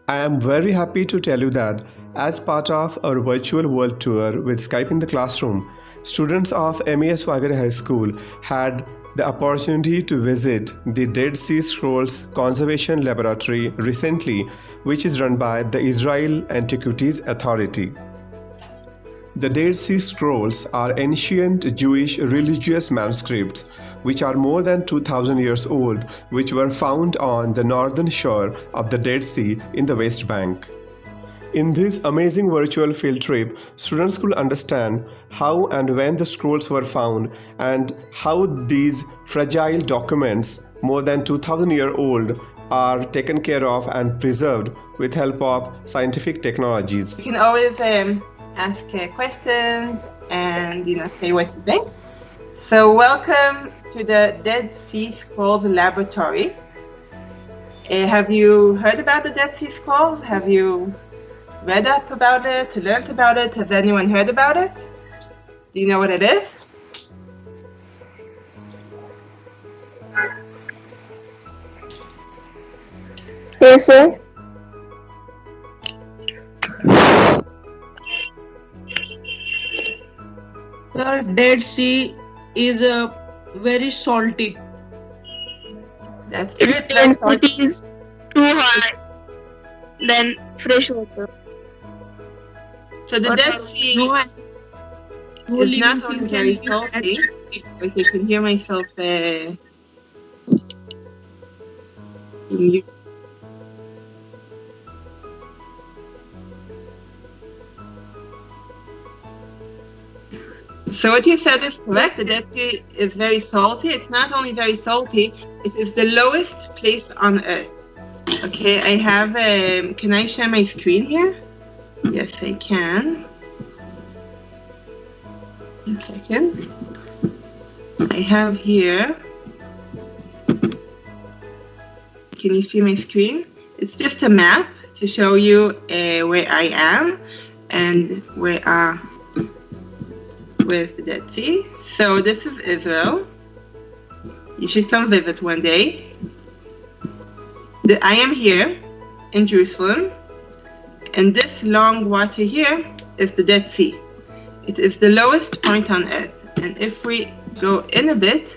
I am very happy to tell you that as part of our virtual world tour with Skype in the Classroom, students of MES Waghire High School had the opportunity to visit the Dead Sea Scrolls Conservation Laboratory recently, which is run by the Israel Antiquities Authority. The Dead Sea Scrolls are ancient Jewish religious manuscripts which are more than 2000 years old, which were found on the northern shore of the Dead Sea in the West Bank. In this amazing virtual field trip, students could understand how and when the scrolls were found and how these fragile documents, more than 2000 years old, are taken care of and preserved with help of scientific technologies. You can always ask questions and say what you think. So welcome to the Dead Sea Scrolls Laboratory. Have you heard about the Dead Sea Scrolls? Have you read up about it, learned about it? Has anyone heard about it? Do you know what it is? Yes, sir. The Dead Sea is very salty. That's true. Its density is too high than fresh water. So the Dead Sea is not only very salty. Like I can hear myself. So what you said is correct. The Dead Sea is very salty. It's not only very salty, it is the lowest place on Earth. Okay, I have, can I share my screen here? Yes, I can. One second. I have here, can you see my screen? It's just a map to show you where I am and where's the Dead Sea. So this is Israel. You should come visit one day. I am here in Jerusalem, and this long water here is the Dead Sea. It is the lowest point on Earth, and if we go in a bit,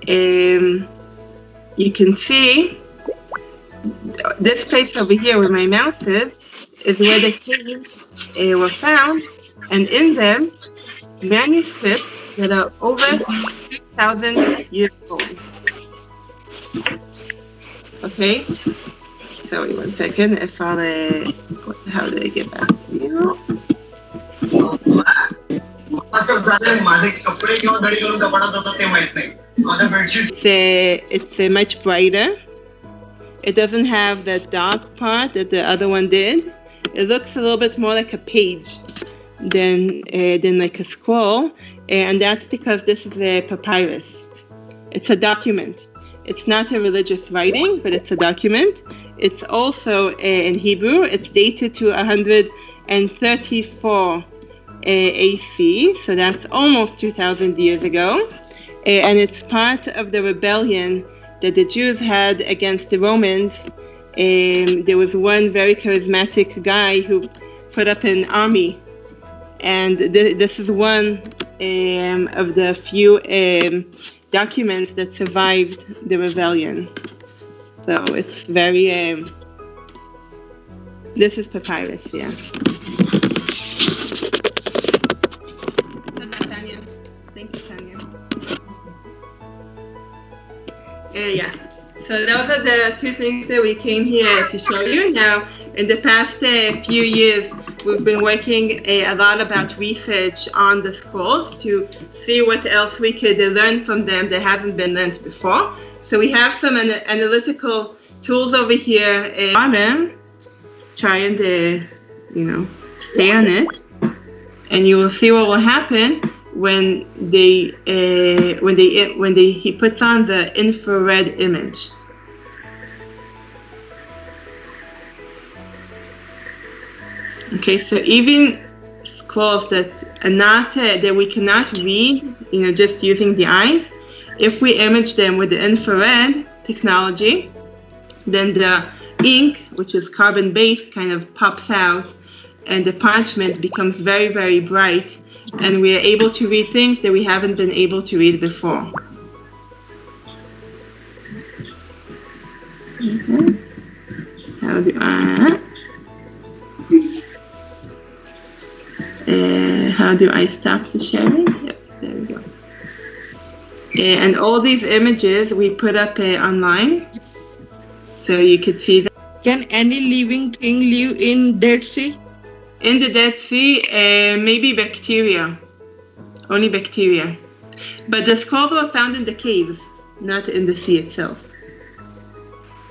you can see this place over here where my mouse is where the caves were found, and in them manuscripts that are over 2,000 years old. Okay, so wait 1 second. If I'll, how do I get back to you? It's much brighter. It doesn't have the dark part that the other one did. It looks a little bit more like a page than like a scroll, and that's because this is a papyrus. It's a document. It's not a religious writing, but it's a document. It's also in Hebrew. It's dated to 134 AC, so that's almost 2,000 years ago, and it's part of the rebellion that the Jews had against the Romans. There was one very charismatic guy who put up an army, and this is one of the few documents that survived the rebellion. So it's very, this is papyrus, yeah. Thank you, Tanya. Yeah. So those are the two things that we came here to show you. Now, in the past few years, we've been working a lot about research on the scrolls to see what else we could learn from them that hasn't been learned before. So we have some analytical tools over here on them. Try and stay on it, and you will see what will happen when he puts on the infrared image. Okay, so even scrolls that are not that we cannot read, just using the eyes, if we image them with the infrared technology, then the ink, which is carbon-based, kind of pops out, and the parchment becomes very, very bright, and we are able to read things that we haven't been able to read before. How do I stop the sharing? Yep, there we go. And all these images we put up online, so you could see them. Can any living thing live in Dead Sea? In the Dead Sea, maybe bacteria, only bacteria. But the scrolls were found in the caves, not in the sea itself.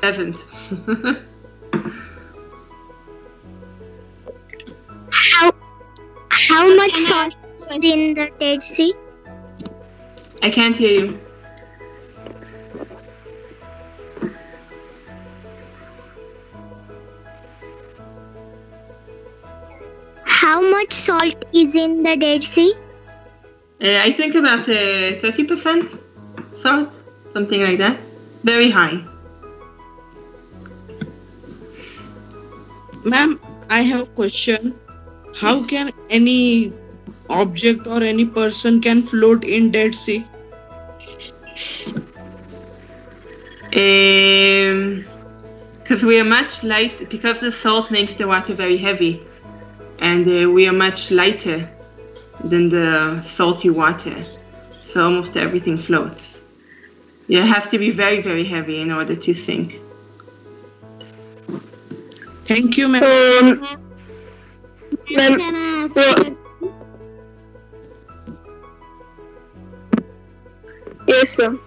Hasn't. How much salt is in the Dead Sea? I can't hear you. How much salt is in the Dead Sea? I think about 30% salt, something like that. Very high. Ma'am, I have a question. How can any object or any person can float in Dead Sea? Because we are much light, because the salt makes the water very heavy, and we are much lighter than the salty water, so almost everything floats. You have to be very, very heavy in order to sink. Thank you, ma'am. Yes, sir.